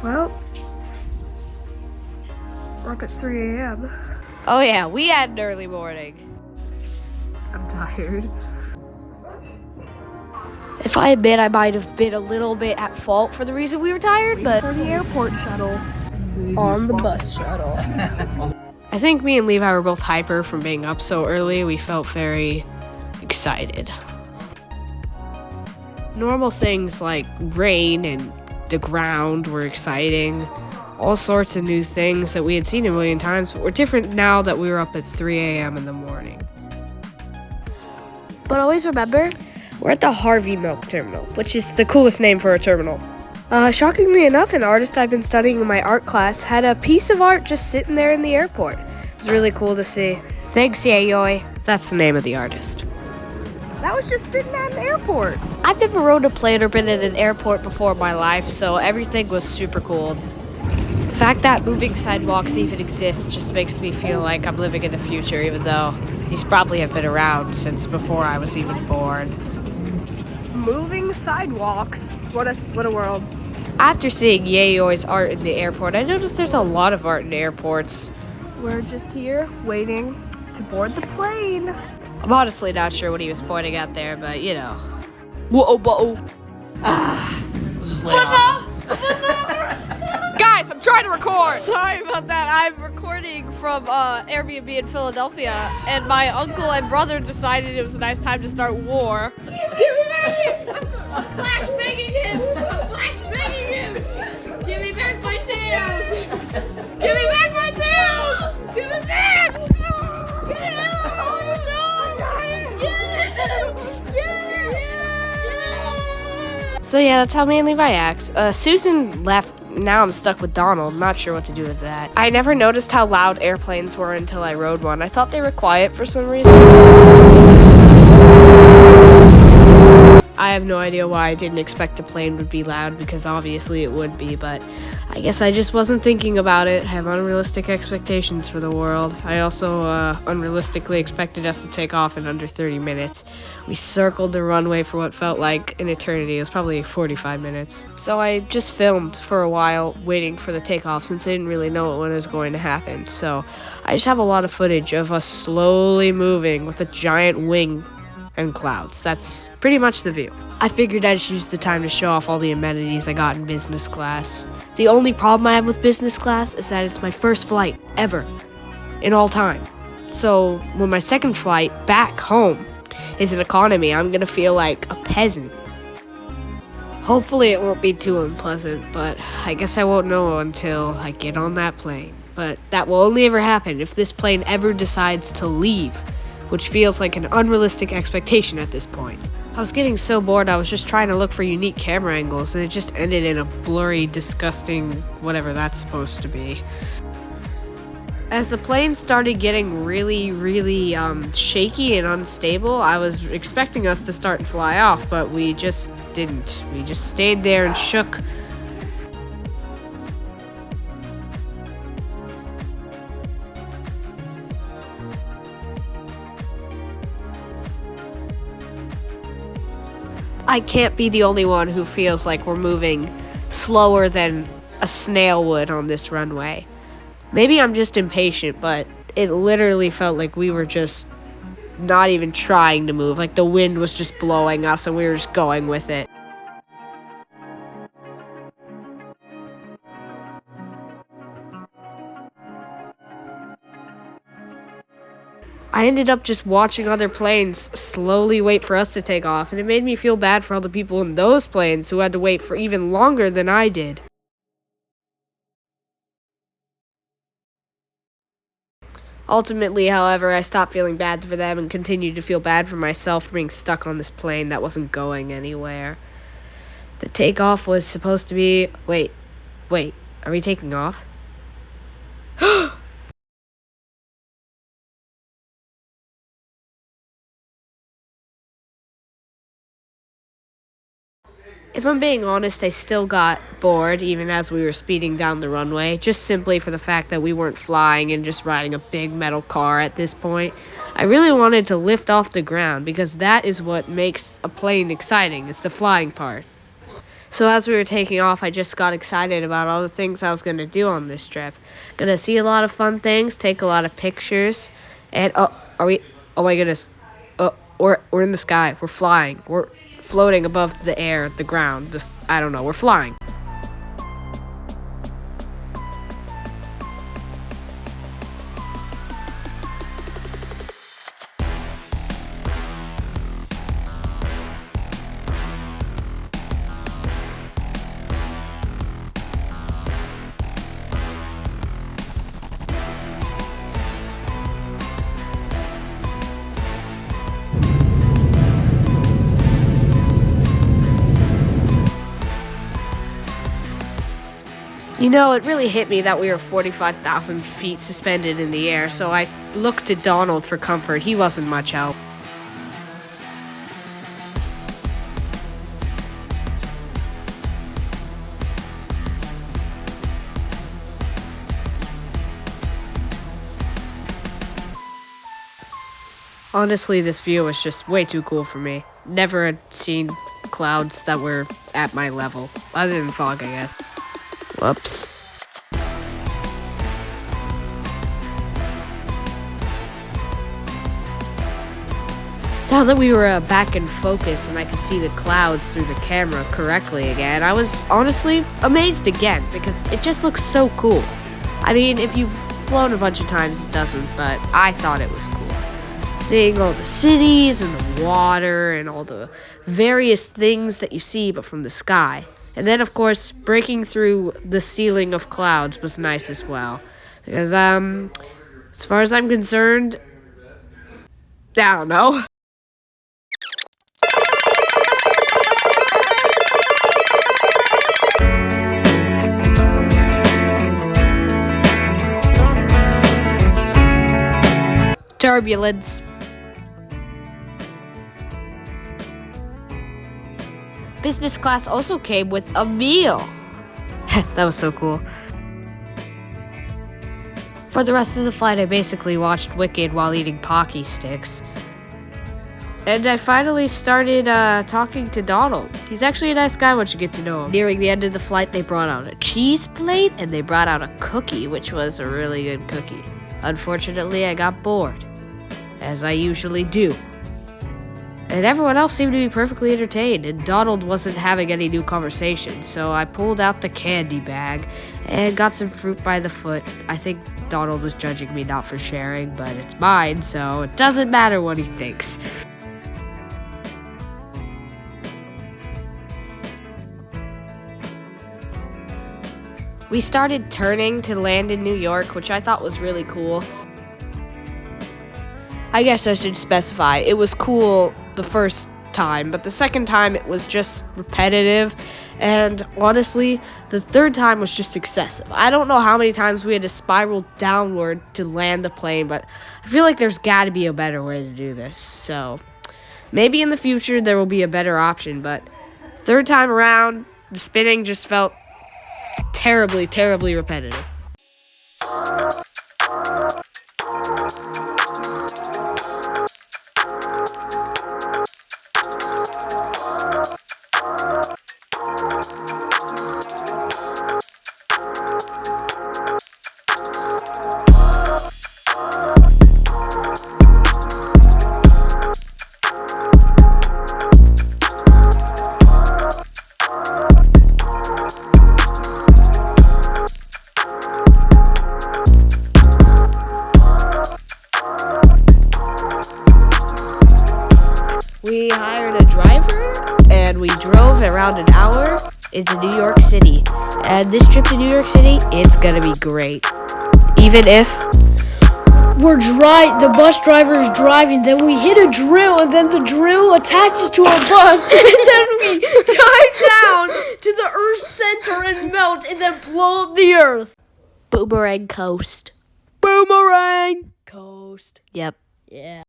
Well, we're up at 3 a.m. Oh yeah, we had an early morning. I'm tired. If I admit, I might have been a little bit at fault for the reason we were tired, but For the airport shuttle. On the bus shuttle. I think me and Levi were both hyper from being up so early. We felt very excited. Normal things like rain and the ground were exciting. All sorts of new things that we had seen a million times, but were different now that we were up at 3 a.m. in the morning. But always remember, we're at the Harvey Milk Terminal, which is the coolest name for a terminal. Shockingly enough, an artist I've been studying in my art class had a piece of art just sitting there in the airport. It's really cool to see. Thanks, Yayoi. That's the name of the artist. That was just sitting at an airport. I've never rode a plane or been at an airport before in my life, so everything was super cool. The fact that moving sidewalks even exist just makes me feel like I'm living in the future, even though these probably have been around since before I was even born. Moving sidewalks. What a world. After seeing Yayoi's art in the airport, I noticed there's a lot of art in airports. We're just here waiting to board the plane. I'm honestly not sure what he was pointing at there, but you know. Whoa. Guys, I'm trying to record. Sorry about that. I'm recording from Airbnb in Philadelphia, and my uncle and brother decided it was a nice time to start war. Give me back here! I'm flash banging him! Give me back my tails! Give me back my tails! Give it back! Get it out! So yeah, that's how me and Levi act. Susan left. Now I'm stuck with Donald. Not sure what to do with that. I never noticed how loud airplanes were until I rode one. I thought they were quiet for some reason. I have no idea why I didn't expect a plane would be loud, because obviously it would be, but I guess I just wasn't thinking about it. I have unrealistic expectations for the world. I also unrealistically expected us to take off in under 30 minutes. We circled the runway for what felt like an eternity. It was probably 45 minutes. So I just filmed for a while waiting for the takeoff, since I didn't really know when it was going to happen. So I just have a lot of footage of us slowly moving with a giant wing and clouds. That's pretty much the view. I figured I'd just use the time to show off all the amenities I got in business class. The only problem I have with business class is that it's my first flight ever in all time. So when my second flight back home is an economy, I'm gonna feel like a peasant. Hopefully it won't be too unpleasant, but I guess I won't know until I get on that plane. But that will only ever happen if this plane ever decides to leave, which feels like an unrealistic expectation at this point. I was getting so bored, I was just trying to look for unique camera angles, and it just ended in a blurry, disgusting, whatever that's supposed to be. As the plane started getting really shaky and unstable, I was expecting us to start and fly off, but we just didn't. We just stayed there and shook. I can't be the only one who feels like we're moving slower than a snail would on this runway. Maybe I'm just impatient, but it literally felt like we were just not even trying to move. Like the wind was just blowing us and we were just going with it. I ended up just watching other planes slowly wait for us to take off, and it made me feel bad for all the people in those planes who had to wait for even longer than I did. Ultimately, however, I stopped feeling bad for them and continued to feel bad for myself for being stuck on this plane that wasn't going anywhere. The takeoff was supposed to be... Wait, are we taking off? If I'm being honest, I still got bored even as we were speeding down the runway, just simply for the fact that we weren't flying and just riding a big metal car at this point. I really wanted to lift off the ground because that is what makes a plane exciting. It's the flying part. So as we were taking off, I just got excited about all the things I was going to do on this trip. Gonna see a lot of fun things, take a lot of pictures, and oh my goodness. We're in the sky. We're flying. We're floating above the air, the ground. I don't know. We're flying. You know, it really hit me that we were 45,000 feet suspended in the air, so I looked to Donald for comfort. He wasn't much help. Honestly, this view was just way too cool for me. Never had seen clouds that were at my level. Other than fog, I guess. Whoops. Now that we were back in focus and I could see the clouds through the camera correctly again, I was honestly amazed again because it just looks so cool. I mean, if you've flown a bunch of times, it doesn't, but I thought it was cool. Seeing all the cities and the water and all the various things that you see but from the sky. And then, of course, breaking through the ceiling of clouds was nice as well. Because, as far as I'm concerned, I don't know. Turbulence. Business class also came with a meal. That was so cool. For the rest of the flight, I basically watched Wicked while eating Pocky Sticks. And I finally started talking to Donald. He's actually a nice guy once you get to know him. Nearing the end of the flight, they brought out a cheese plate and they brought out a cookie, which was a really good cookie. Unfortunately, I got bored, as I usually do. And everyone else seemed to be perfectly entertained, and Donald wasn't having any new conversation, so I pulled out the candy bag and got some fruit by the foot. I think Donald was judging me not for sharing, but it's mine, so it doesn't matter what he thinks. We started turning to land in New York, which I thought was really cool. I guess I should specify, it was cool the first time, but the second time it was just repetitive, and honestly, the third time was just excessive. I don't know how many times we had to spiral downward to land the plane, but I feel like there's got to be a better way to do this, so maybe in the future there will be a better option, but third time around, the spinning just felt terribly, terribly repetitive. We hired a driver, and we drove around an hour into New York City. And this trip to New York City, it's gonna be great. Even if the bus driver is driving, then we hit a drill, and then the drill attaches to our bus, and then we dive down to the Earth's center and melt, and then blow up the Earth. Boomerang Coast. Boomerang coast. Yep. Yeah.